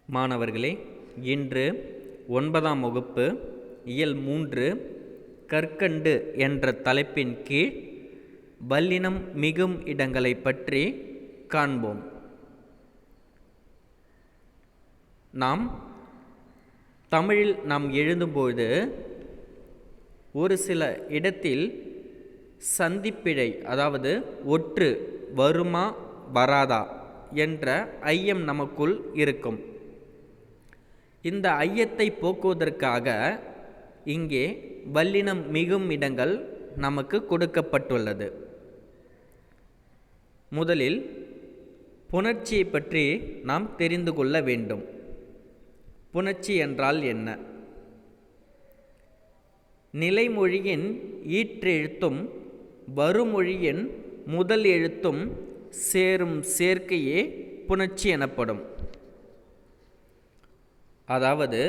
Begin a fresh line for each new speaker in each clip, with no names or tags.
மாணவர்களே, இன்று 9ஆம் வகுப்பு இயல் 3 கற்கண்டு என்ற தலைப்பின் கீழ் வல்லினம் மிகும் இடங்களை பற்றி காண்போம். நாம் தமிழில் எழுதும்போது ஒரு சில இடத்தில் சந்திப்பிழை, அதாவது ஒற்று வருமா வராதா என்ற ஐயம் நமக்குள் இருக்கும். இந்த ஐயத்தை போக்குவதற்காக இங்கே வல்லினம் மிகும் இடங்கள் நமக்கு கொடுக்கப்பட்டுள்ளது. முதலில் புணர்ச்சியை பற்றி நாம் தெரிந்து கொள்ள வேண்டும். புணர்ச்சி என்றால் என்ன? நிலைமொழியின் ஈற்றெழுத்தும் வருமொழியின் முதல் எழுத்தும் சேரும் சேர்க்கையே புணர்ச்சி எனப்படும். அதாவது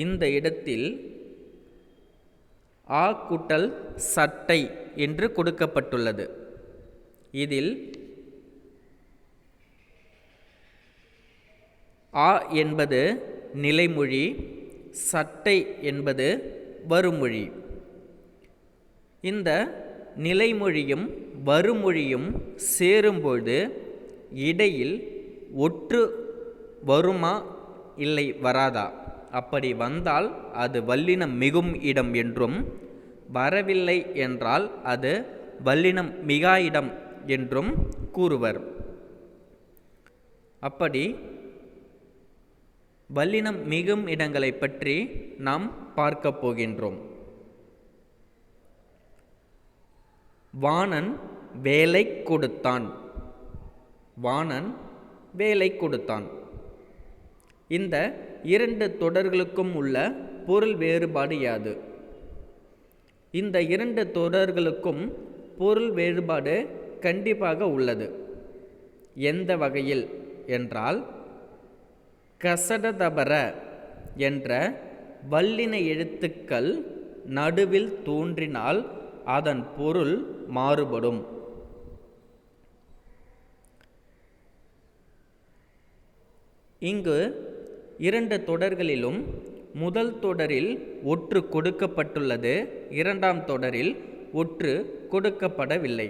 இந்த இடத்தில் ஆ கூட்டல் சட்டை என்று கொடுக்கப்பட்டுள்ளது. இதில் ஆ என்பது நிலைமொழி, சட்டை என்பது வருமொழி. இந்த நிலைமொழியும் வருமொழியும் சேரும்பொழுது இடையில் ஒற்று வருமா இல்லை வராதா? அப்படி வந்தால் அது வல்லினம் மிகும் இடம் என்றும், வரவில்லை என்றால் அது வல்லினம் மிகா இடம் என்றும் கூறுவர். அப்படி வல்லினம் மிகும் இடங்களை பற்றி நாம் பார்க்க போகின்றோம். வாணன் வேலை கொடுத்தான். வாணன் வேலை கொடுத்தான். இந்த இரண்டு தொடர்களுக்கும் உள்ள பொருள் வேறுபாடு யாது? இந்த இரண்டு தொடர்களுக்கும் பொருள் வேறுபாடு கண்டிப்பாக உள்ளது. எந்த வகையில் என்றால், கசடதபர என்ற வல்லின எழுத்துக்கள் நடுவில் தோன்றினால் அதன் பொருள் மாறுபடும். இங்கு இரண்டு தொடர்களிலும் முதல் தொடரில் ஒற்று கொடுக்கப்பட்டுள்ளது, இரண்டாம் தொடரில் ஒற்று கொடுக்கப்படவில்லை.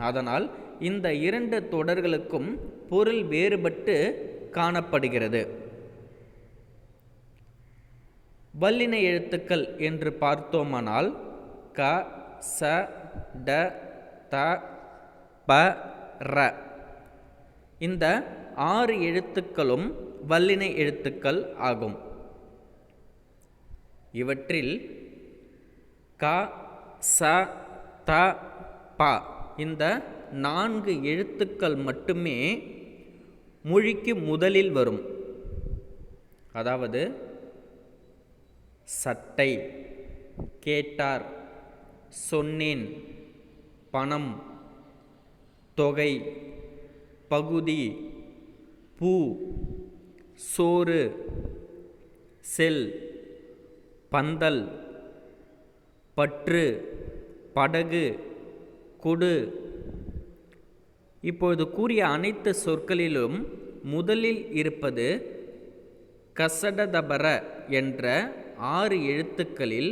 அதனால் இந்த இரண்டு தொடர்களுக்கும் பொருள் வேறுபட்டு காணப்படுகிறது. வல்லின எழுத்துக்கள் என்று பார்த்தோமானால் க, ச, ட, த, ப, ர இந்த 6 எழுத்துக்களும் வல்லின எழுத்துக்கள் ஆகும். இவற்றில் க, ச, த, ப இந்த 4 எழுத்துக்கள் மட்டுமே மொழிக்கு முதலில் வரும். அதாவது சட்டை, கேட்டார், சொன்னேன், பணம், தொகை, பகுதி, பூ, சோறு, செல், பந்தல், பற்று, படகு, கொடு. இப்பொழுது கூறிய அனைத்து சொற்களிலும் முதலில் இருப்பது கசடதபர என்ற 6 எழுத்துக்களில்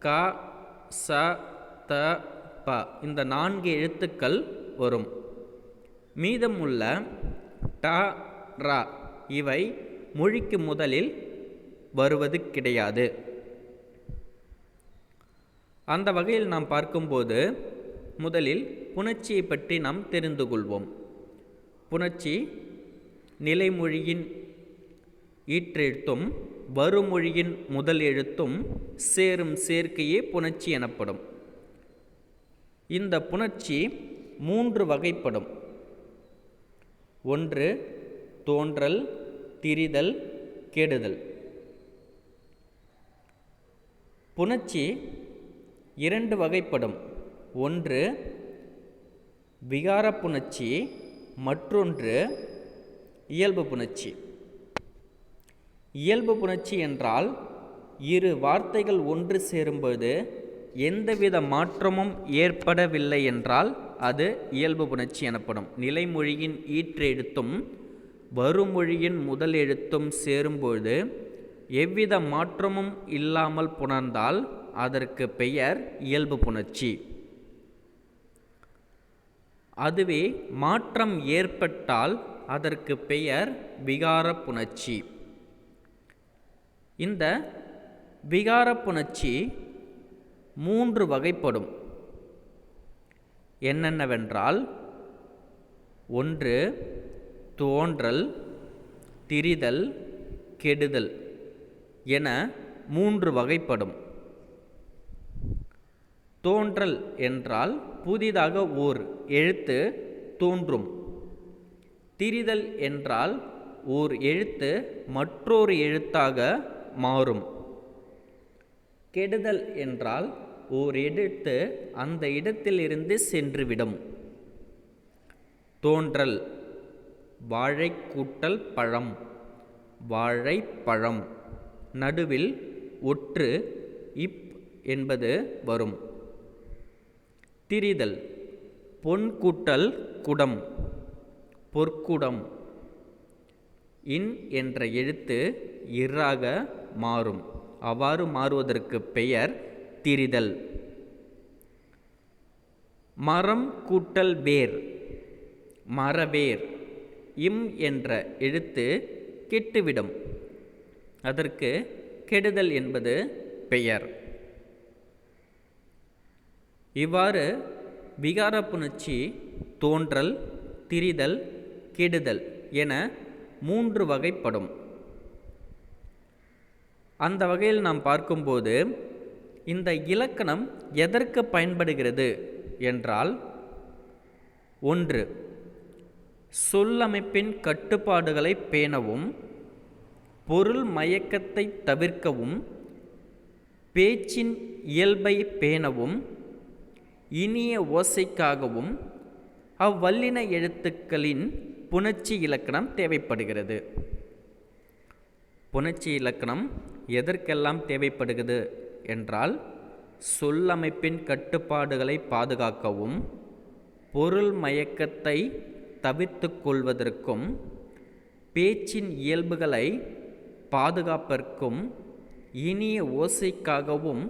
க, ச, த, ப இந்த 4 எழுத்துக்கள் வரும். மீதமுள்ள ட, ர இவை மொழிக்கு முதலில் வருவது கிடையாது. அந்த வகையில் நாம் பார்க்கும்போது முதலில் புணர்ச்சியை பற்றி நாம் தெரிந்து கொள்வோம். புணர்ச்சி நிலைமொழியின் ஈற்றெழுத்தும் வருமொழியின் முதல் எழுத்தும் சேரும் சேர்க்கையே புணர்ச்சி எனப்படும். இந்த புணர்ச்சி 3 வகைப்படும். ஒன்று தோன்றல், திரிதல், கெடுதல். புணர்ச்சி 2 வகைப்படும். ஒன்று விகார புணர்ச்சி, மற்றொன்று இயல்பு புணர்ச்சி. இயல்பு புணர்ச்சி என்றால் இரு வார்த்தைகள் ஒன்று சேரும்போது எந்தவித மாற்றமும் ஏற்படவில்லை என்றால் அது இயல்பு புணர்ச்சி எனப்படும். நிலைமொழியின் ஈற்றெழுத்தும் வருமொழியின் முதல் எழுத்தும் சேரும்பொழுது எவ்வித மாற்றமும் இல்லாமல் புணர்ந்தால் அதற்கு பெயர் இயல்பு புணர்ச்சி. அதுவே மாற்றம் ஏற்பட்டால் அதற்கு பெயர் விகார புணர்ச்சி. இந்த விகார புணர்ச்சி 3 வகைப்படும். என்னென்னவென்றால், 1 தோன்றல், திரிதல், கெடுதல் என 3 வகைப்படும். தோன்றல் என்றால் புதிதாக ஓர் எழுத்து தோன்றும். திரிதல் என்றால் ஓர் எழுத்து மற்றொரு எழுத்தாக மாறும். கெடுதல் என்றால் ஓர் எழுத்து அந்த இடத்திலிருந்து சென்றுவிடும். தோன்றல் வாழை கூட்டல் பழம், வாழைப்பழம். நடுவில் ஒற்று இப் என்பது வரும். திரிதல் பொன் கூட்டல் குடம், பொற்குடம். இன் என்ற எழுத்து இராக மாறும். அவ்வாறு மாறுவதற்கு பெயர் திரிதல். மரம் கூட்டல் வேர், மரவேர். இம் என்ற எழுத்து கெட்டுவிடும். அதற்கு கெடுதல் என்பது பெயர். இவ்வாறு விகார புணர்ச்சி தோன்றல், திரிதல், கெடுதல் என 3 வகைப்படும். அந்த வகையில் நாம் பார்க்கும்போது இந்த இலக்கணம் எதற்கு பயன்படுகிறது என்றால், 1 சொல்லமைப்பின் கட்டுப்பாடுகளை பேணவும், பொருள் மயக்கத்தை தவிர்க்கவும், பேச்சின் இயல்பை பேணவும், இனிய ஓசைக்காகவும் அவ்வல்லின எழுத்துக்களின் புணர்ச்சி இலக்கணம் தேவைப்படுகிறது. புணர்ச்சி இலக்கணம் எதற்கெல்லாம் தேவைப்படுகிறது என்றால், சொல்லமைப்பின் கட்டுப்பாடுகளை பாதுகாக்கவும், பொருள் மயக்கத்தை தவிர்த்து கொள்வதற்கும், பேச்சின் இயல்புகளை பாதுகாப்பதற்கும், இனிய ஓசைக்காகவும்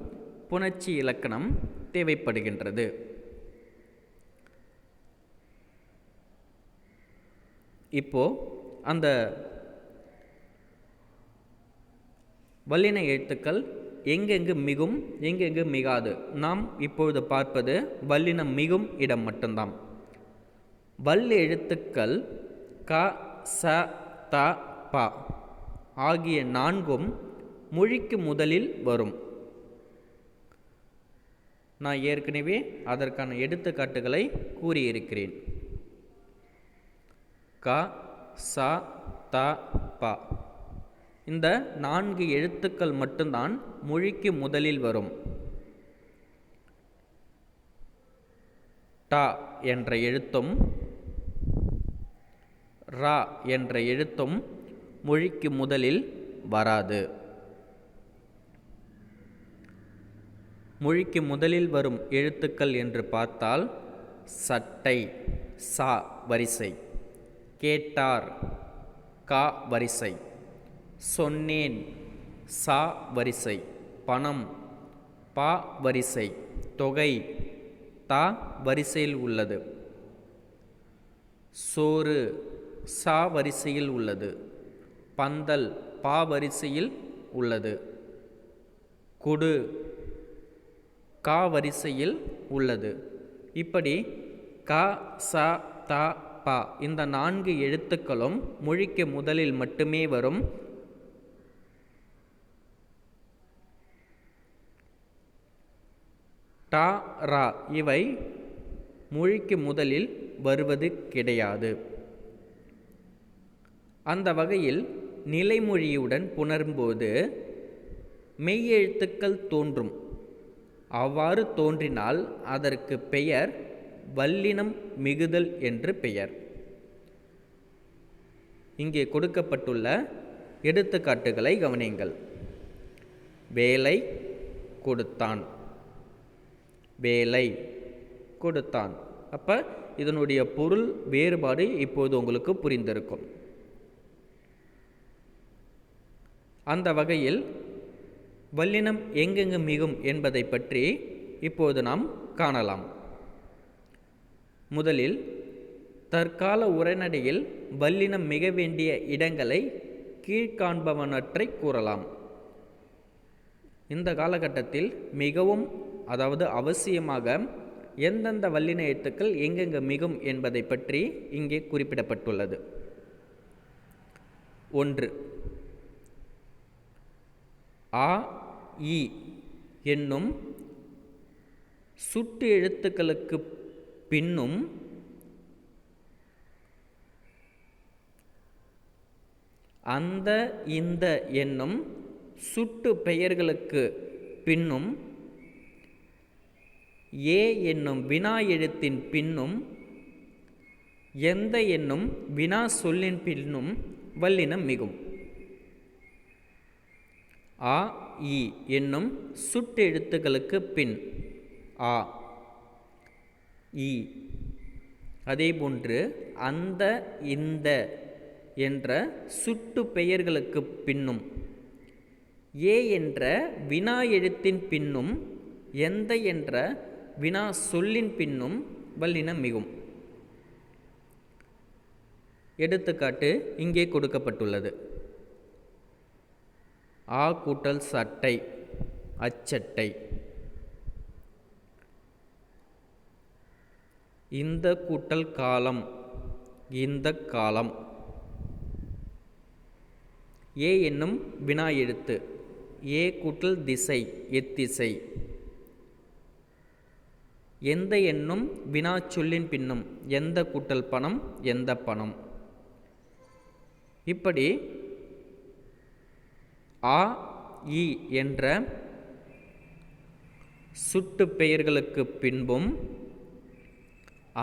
புணர்ச்சி இலக்கணம் தேவைப்படுகின்றது. இப்போ அந்த வல்லின எழுத்துக்கள் எங்கெங்கு மிகும், எங்கெங்கு மிகாது. நாம் இப்பொழுது பார்ப்பது வல்லினம் மிகும் இடம் மட்டும்தான். வல் எழுத்துக்கள் க, ச, த, ப ஆகிய 4ம் மொழிக்கு முதலில் வரும். நான் ஏற்கனவே அதற்கான எடுத்துக்காட்டுகளை கூறியிருக்கிறேன். க, ச, த, ப இந்த 4 எழுத்துக்கள் மட்டும்தான் மொழிக்கு முதலில் வரும். ட என்ற எழுத்தும் ரா என்ற எழுத்தும் மொழிக்கு முதலில் வராது. மொழிக்கு முதலில் வரும் எழுத்துக்கள் என்று பார்த்தால், சட்டை சா வரிசை, கேட்டார் கா வரிசை, சொன்னேன் சா வரிசை, பணம் பா வரிசை, தொகை தா வரிசையில் உள்ளது, சோறு சா வரிசையில் உள்ளது, பந்தல் பா வரிசையில் உள்ளது, குடு கா வரிசையில் உள்ளது. இப்படி க, ச, த, ப இந்த 4 எழுத்துக்களும் மொழிக்கு முதலில் மட்டுமே வரும். ட, ரா இவை மொழிக்கு முதலில் வருவது கிடையாது. அந்த வகையில் நிலைமொழியுடன் புணரும்போது மெய்யெழுத்துக்கள் தோன்றும். அவ்வாறு தோன்றினால் அதற்கு பெயர் வல்லினம் மிகுதல் என்று பெயர். இங்கே கொடுக்கப்பட்டுள்ள எடுத்துக்காட்டுகளை கவனியுங்கள். வேலை கொடுத்தான், வேலை கொடுத்தான். அப்போ இதனுடைய பொருள் வேறுபாடு இப்போது உங்களுக்கு புரிந்திருக்கும். அந்த வகையில் வல்லினம் எங்கெங்கு மிகும் என்பதை பற்றி இப்போது நாம் காணலாம். முதலில் தற்கால உரைநடையில் வல்லினம் மிக வேண்டிய இடங்களை கீழ்காண்பவனற்றை கூறலாம். இந்த காலகட்டத்தில் மிகவும் அவசியமாக எந்தெந்த வல்லின எழுத்துக்கள் எங்கெங்கு மிகும் என்பதை பற்றி இங்கே குறிப்பிடப்பட்டுள்ளது. 1. ஆ இ என்னும் சுட்டு எழுத்துக்களுக்கு பின்னும் அந்த இந்த என்னும் சுட்டு பெயர்களுக்கு பின்னும் ஏ என்னும் வினா எழுத்தின் பின்னும் எந்த என்னும் வினா சொல்லின் பின்னும் வல்லினம் மிகும். ஆ இ என்னும் சுட்டு எழுத்துக்களுக்கு பின் ஆ இ. அதேபோன்று அந்த இந்த என்ற சுட்டு பெயர்களுக்கு பின்னும் ஏ என்ற வினா எழுத்தின் பின்னும் எந்த என்ற வினா சொல்லின் பின்னும் வல்லினம் மிகும். எடுத்துக்காட்டு இங்கே கொடுக்கப்பட்டுள்ளது. ஆ கூட்டல் சட்டை அச்சட்டை. இந்த கூட்டல் காலம் இந்த காலம். ஏ என்னும் வினா எழுத்து ஏ கூட்டல் திசை எத்திசை. எந்த என்னும் வினா சொல்லின் பின்னும் எந்த கூட்டல் பணம் எந்த பணம். இப்படி ஆ இ என்ற சுட்டு பெயர்களுக்கு பின்பும்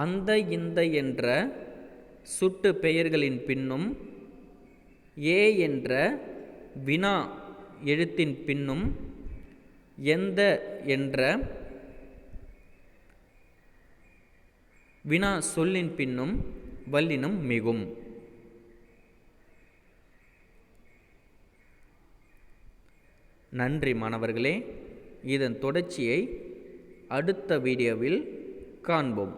அந்த இந்த என்ற சுட்டு பெயர்களின் பின்னும் ஏ என்ற வினா எழுத்தின் பின்னும் எந்த என்ற வினா சொல்லின் பின்னும் வல்லினம் மிகும். நன்றி மாணவர்களே. இதன் தொடர்ச்சியை அடுத்த வீடியோவில் காண்போம்.